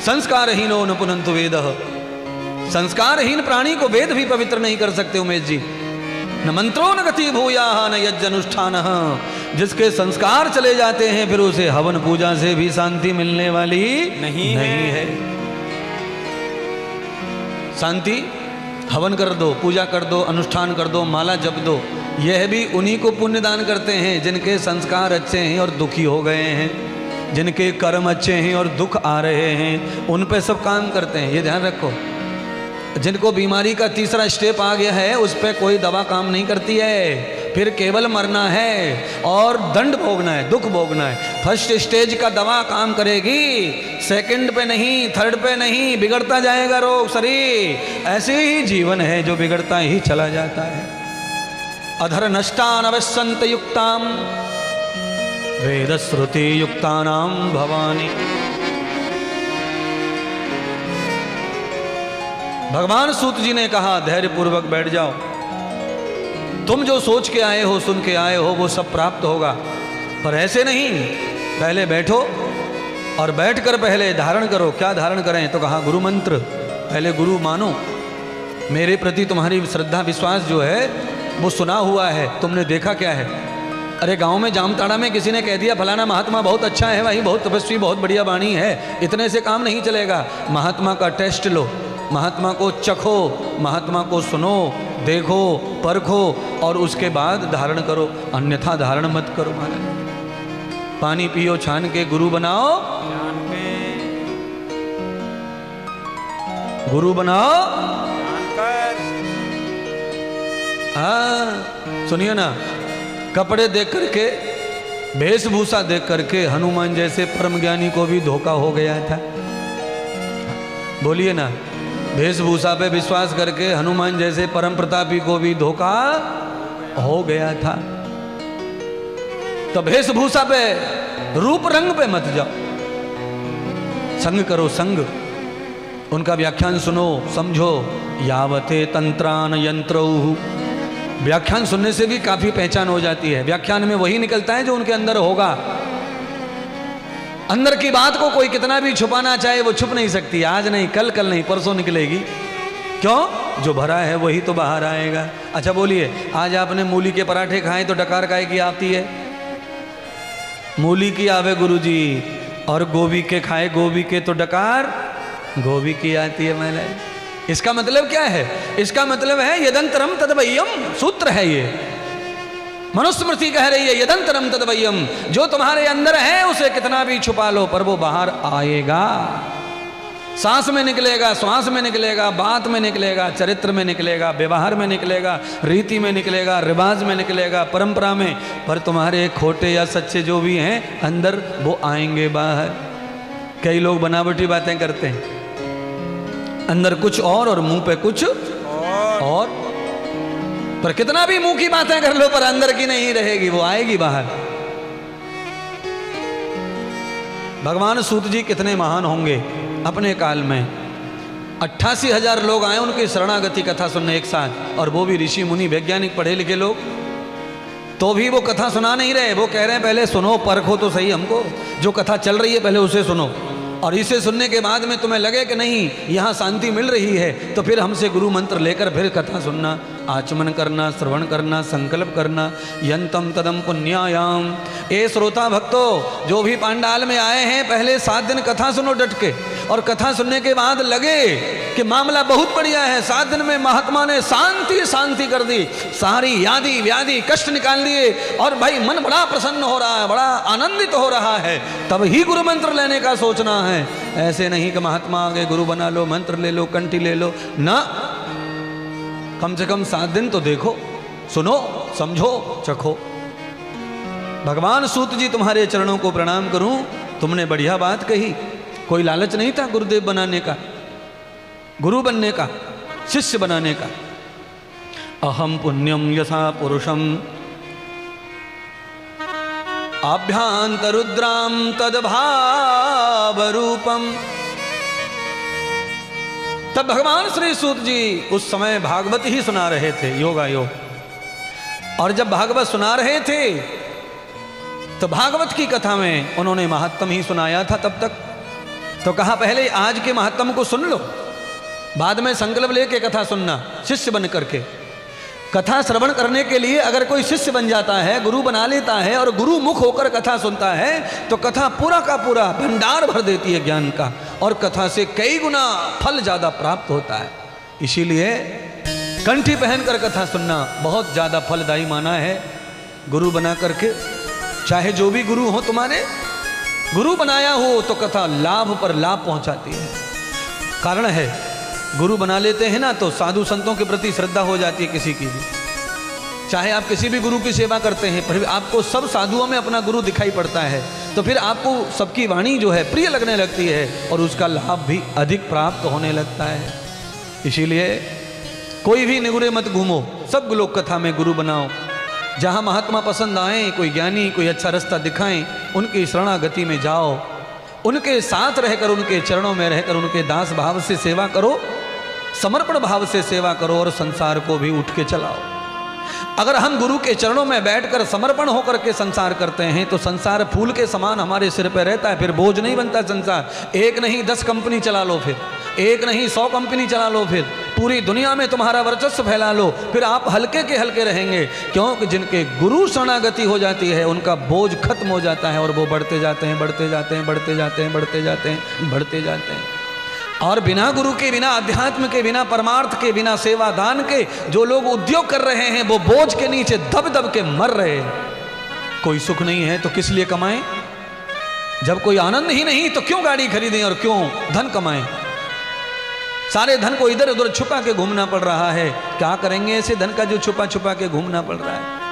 संस्कारहीनो न पुनंतु वेदः। संस्कारहीन प्राणी को वेद भी पवित्र नहीं कर सकते उमेश जी। न मंत्रो न गति भूयाः न यज्ञ अनुष्ठान। जिसके संस्कार चले जाते हैं फिर उसे हवन पूजा से भी शांति मिलने वाली नहीं है। शांति हवन कर दो, पूजा कर दो, अनुष्ठान कर दो, माला जप दो, यह भी उन्हीं को पुण्य दान करते हैं जिनके संस्कार अच्छे हैं और दुखी हो गए हैं, जिनके कर्म अच्छे हैं और दुख आ रहे हैं, उन पे सब काम करते हैं। ये ध्यान रखो। जिनको बीमारी का तीसरा स्टेप आ गया है उस पर कोई दवा काम नहीं करती है, फिर केवल मरना है और दंड भोगना है, दुख भोगना है। फर्स्ट स्टेज का दवा काम करेगी, सेकंड पे नहीं, थर्ड पे नहीं, बिगड़ता जाएगा रोग शरीर। ऐसे ही जीवन है जो बिगड़ता ही चला जाता है। अधर नष्टान अवसंत युक्ताम वेद श्रुति युक्तानाम भवानी। भगवान सूत जी ने कहा धैर्य पूर्वक बैठ जाओ, तुम जो सोच के आए हो, सुन के आए हो, वो सब प्राप्त होगा, पर ऐसे नहीं। पहले बैठो और बैठकर पहले धारण करो। क्या धारण करें? तो कहा गुरु मंत्र। पहले गुरु मानो, मेरे प्रति तुम्हारी श्रद्धा विश्वास जो है वो सुना हुआ है, तुमने देखा क्या है? अरे गांव में जामताड़ा में किसी ने कह दिया फलाना महात्मा बहुत अच्छा है भाई, बहुत तपस्वी, बहुत बढ़िया वाणी है, इतने से काम नहीं चलेगा। महात्मा का टेस्ट लो, महात्मा को चखो, महात्मा को सुनो, देखो, परखो और उसके बाद धारण करो, अन्यथा धारण मत करो। महाराज पानी पियो छान के, गुरु बनाओ गुरु बनाओ। हाँ सुनिए ना, कपड़े देख करके, वेशभूषा देख करके हनुमान जैसे परम ज्ञानी को भी धोखा हो गया था। बोलिए ना, वेशभूषा पे विश्वास करके हनुमान जैसे परम प्रतापी को भी धोखा हो गया था। तो वेशभूषा पे, रूप रंग पे मत जाओ, संग करो संग। उनका व्याख्यान सुनो, समझो। यावते तंत्रान यंत्रौः। व्याख्यान सुनने से भी काफी पहचान हो जाती है। व्याख्यान में वही निकलता है जो उनके अंदर होगा। अंदर की बात को कोई कितना भी छुपाना चाहे वो छुप नहीं सकती। आज नहीं, कल, कल नहीं, परसों निकलेगी। क्यों? जो भरा है वही तो बाहर आएगा। अच्छा बोलिए, आज आपने मूली के पराठे खाए तो डकार काय की आती है? मूली की आवे गुरुजी, और गोभी के खाए गोभी के तो डकार गोभी की आती है। मैंने इसका मतलब क्या है? इसका मतलब है यदंतरम तदवय्यम, सूत्र है ये। मनुस्मृति कह रही है यदंतरम तदवय्यम, जो तुम्हारे अंदर है उसे कितना भी छुपा लो पर वो बाहर आएगा। सांस में निकलेगा, श्वास में निकलेगा, बात में निकलेगा, चरित्र में निकलेगा, व्यवहार में निकलेगा, रीति में निकलेगा, रिवाज में निकलेगा, परंपरा में। पर तुम्हारे खोटे या सच्चे जो भी हैं अंदर, वो आएंगे बाहर। कई लोग बनावटी बातें करते हैं, अंदर कुछ और मुंह पे कुछ और। पर कितना भी मुंह की बातें कर लो पर अंदर की नहीं रहेगी, वो आएगी बाहर। भगवान सूत जी कितने महान होंगे अपने काल में। 88,000 लोग आए उनकी शरणागति कथा सुनने एक साथ, और वो भी ऋषि मुनि वैज्ञानिक पढ़े लिखे लोग। तो भी वो कथा सुना नहीं रहे, वो कह रहे हैं पहले सुनो, परखो तो सही हमको, जो कथा चल रही है पहले उसे सुनो, और इसे सुनने के बाद में तुम्हें लगे कि नहीं यहाँ शांति मिल रही है तो फिर हमसे गुरु मंत्र लेकर फिर कथा सुनना, आचमन करना, श्रवण करना, संकल्प करना। यंतम तदम पुण्यायाम। ए श्रोता भक्तों, जो भी पांडाल में आए हैं पहले 7 दिन कथा सुनो डट के, और कथा सुनने के बाद लगे कि मामला बहुत बढ़िया है, 7 दिन में महात्मा ने शांति शांति कर दी, सारी यादी व्याधि कष्ट निकाल दिए, और भाई मन बड़ा प्रसन्न हो रहा है, बड़ा आनंदित हो रहा है, तब ही गुरु मंत्र लेने का सोचना है। ऐसे नहीं कि महात्मा आगे गुरु बना लो, मंत्र ले लो, कंठी ले लो ना। कम से कम 7 दिन तो देखो, सुनो, समझो, चखो। भगवान सूत जी तुम्हारे चरणों को प्रणाम करूं, तुमने बढ़िया बात कही। कोई लालच नहीं था गुरुदेव बनाने का, गुरु बनने का, शिष्य बनाने का। अहम पुण्यम यथा पुरुषम आभ्यांतरुद्राम तद्भाव रूपम। तब भगवान श्री सूत जी उस समय भागवत ही सुना रहे थे, योगा योग। और जब भागवत सुना रहे थे तो भागवत की कथा में उन्होंने महात्म ही सुनाया था तब तक। तो कहा पहले आज के महात्म को सुन लो, बाद में संकल्प लेके कथा सुनना, शिष्य बन करके। कथा श्रवण करने के लिए अगर कोई शिष्य बन जाता है, गुरु बना लेता है और गुरु मुख होकर कथा सुनता है, तो कथा पूरा का पूरा भंडार भर देती है ज्ञान का, और कथा से कई गुना फल ज्यादा प्राप्त होता है। इसीलिए कंठी पहनकर कथा सुनना बहुत ज्यादा फलदायी माना है। गुरु बना करके, चाहे जो भी गुरु हो तुम्हारे, गुरु बनाया हो तो कथा लाभ पर लाभ पहुंचाती है। कारण है, गुरु बना लेते हैं ना तो साधु संतों के प्रति श्रद्धा हो जाती है किसी की भी। चाहे आप किसी भी गुरु की सेवा करते हैं, पर आपको सब साधुओं में अपना गुरु दिखाई पड़ता है, तो फिर आपको सबकी वाणी जो है प्रिय लगने लगती है और उसका लाभ भी अधिक प्राप्त होने लगता है। इसीलिए कोई भी निगुरे मत घूमो, सब लोग कथा में गुरु बनाओ। जहाँ महात्मा पसंद आए, कोई ज्ञानी कोई अच्छा रास्ता दिखाएं, उनकी शरणागति में जाओ, उनके साथ रहकर, उनके चरणों में रहकर उनके दास भाव से सेवा करो, समर्पण भाव से सेवा करो और संसार को भी उठ के चलाओ। अगर हम गुरु के चरणों में बैठकर समर्पण होकर के संसार करते हैं तो संसार फूल के समान हमारे सिर पर रहता है, फिर बोझ नहीं बनता संसार। एक नहीं 10 कंपनी चला लो, फिर एक नहीं 100 कंपनी चला लो, फिर पूरी दुनिया में तुम्हारा वर्चस्व फैला लो, फिर आप हल्के के हल्के रहेंगे। क्योंकि जिनके गुरु शरणागति हो जाती है उनका बोझ खत्म हो जाता है और वो बढ़ते जाते हैं, बढ़ते जाते हैं, बढ़ते जाते हैं, बढ़ते जाते हैं, बढ़ते जाते हैं। और बिना गुरु के, बिना अध्यात्म के, बिना परमार्थ के, बिना सेवा दान के जो लोग उद्योग कर रहे हैं वो बोझ के नीचे दब दब के मर रहे हैं। कोई सुख नहीं है तो किस लिए कमाएं? जब कोई आनंद ही नहीं तो क्यों गाड़ी खरीदें और क्यों धन कमाएं? सारे धन को इधर उधर छुपा के घूमना पड़ रहा है। क्या करेंगे ऐसे धन का जो छुपा छुपा के घूमना पड़ रहा है?